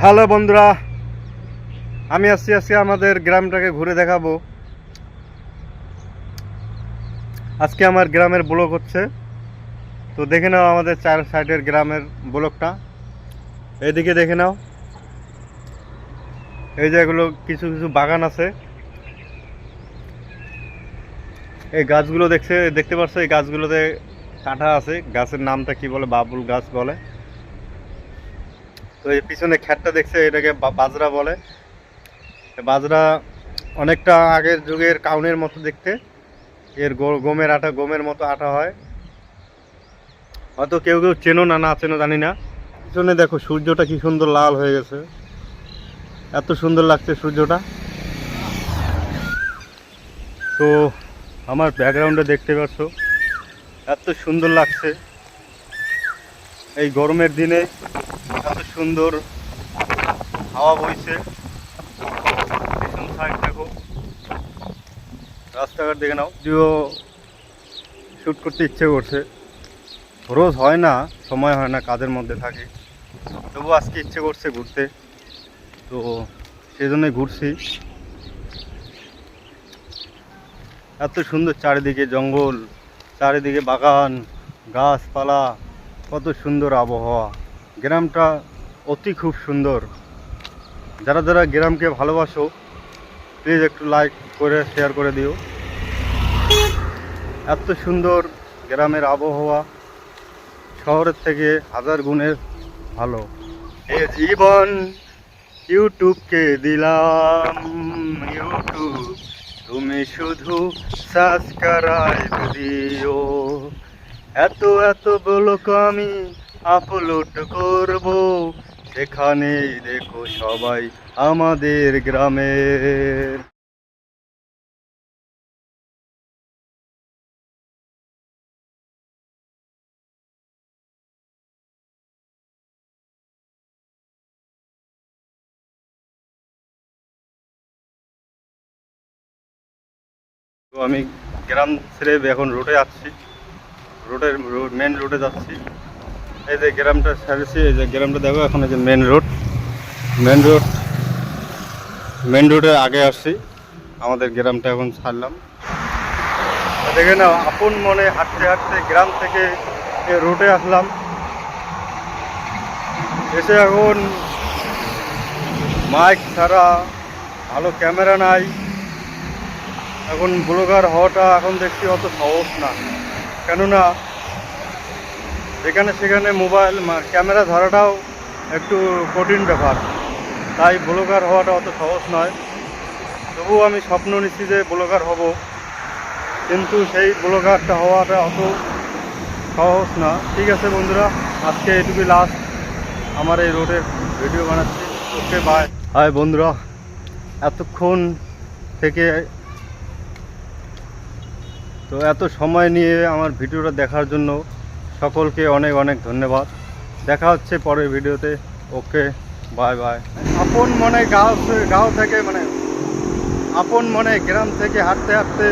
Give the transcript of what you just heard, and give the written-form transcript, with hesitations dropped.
Hello বন্ধুরা, আমি আজকে আমাদের গ্রামটাকে ঘুরে দেখাবো। আজকে আমার গ্রামের ব্লগ হচ্ছে, তো দেখে নাও আমাদের চার সাইডের গ্রামের ব্লগটা। এইদিকে দেখে নাও, এই যে এগুলো কিছু কিছু বাগান আছে। এই গাছগুলো দেখতে পাচ্ছ, এই গাছগুলোতে কাঁটা আছে। গাছের নামটা কি বলে, বাবুল গাছ বলে। তো এই পিছনে খ্যাটটা দেখছে, এটাকে বাজরা বলে। বাজরা অনেকটা আগের যুগের কাউনের মতো দেখতে। এর গমের মতো আটা হয়। হয়তো কেউ কেউ চেনো না চেনো জানি না। পিছনে দেখো সূর্যটা কি সুন্দর লাল হয়ে গেছে, এত সুন্দর লাগছে সূর্যটা। তো আমার ব্যাকগ্রাউন্ডে দেখতে পাচ্ছ, এত সুন্দর লাগছে এই গরমের দিনে। এত সুন্দর হাওয়া বইছে। পিছন সাইড দেখো, রাস্তাঘাট দেখে নাও। যদিও শ্যুট করতে ইচ্ছে করছে, রোজ হয় না, সময় হয় না, কাজের মধ্যে থাকি। তবু আজকে ইচ্ছে করছে ঘুরতে, তো সেই জন্যই ঘুরছি। এত সুন্দর চারিদিকে জঙ্গল, চারিদিকে বাগান, গাছপালা, কত সুন্দর আবহাওয়া। গ্রামটা অতি খুব সুন্দর। যারা যারা গ্রামকে ভালোবাসো, প্লিজ একটু লাইক করে শেয়ার করে দিও। এত সুন্দর গ্রামের আবহাওয়া, শহরের থেকে হাজার গুণের ভালো। এ জীবন ইউটিউবকে দিলাম, ইউটিউব তুমি শুধু সাবস্ক্রাইব দিও। এত এত ব্লগ আমি আপলোড করব, সেখানেই দেখো সবাই আমাদের গ্রামের। তো আমি গ্রাম ছেড়ে এখন রোডে আসছি, মেন রোডে যাচ্ছি। এই যে গ্রামটা ছাড়ছি, এই যে গ্রামটা দেখো। এখন এই যে মেন রোডের আগে আসছি। আমাদের গ্রামটা এখন ছাড়লাম। দেখে নাও, আপন মনে হাঁটতে হাঁটতে গ্রাম থেকে রোডে আসলাম। এসে এখন মাইক ছাড়া, ভালো ক্যামেরা নাই, এখন ব্লগার হওয়াটা এখন দেখছি অত সহজ না। কেননা যেখানে সেখানে মোবাইল ক্যামেরা ধরাটাও একটু কঠিন ব্যাপার। তাই ব্লগার হওয়াটা অত সহজ নয়। তবুও আমি স্বপ্ন নিচ্ছি যে ব্লগার হব, কিন্তু সেই ব্লগারটা হওয়াটা অত সহজ না। ঠিক আছে বন্ধুরা, আজকে এটুকুই লাস্ট আমার এই রোডের ভিডিও বানাচ্ছি। Okay bye. হাই বন্ধুরা, এতক্ষণ থেকে তো এত সময় নিয়ে আমার ভিডিওটা দেখার জন্য সকলকে অনেক অনেক ধন্যবাদ। দেখা হচ্ছে পরের ভিডিওতে। Okay bye bye. আপন মনে গাঁও থেকে, আপন মনে গ্রাম থেকে হাঁটতে হাঁটতে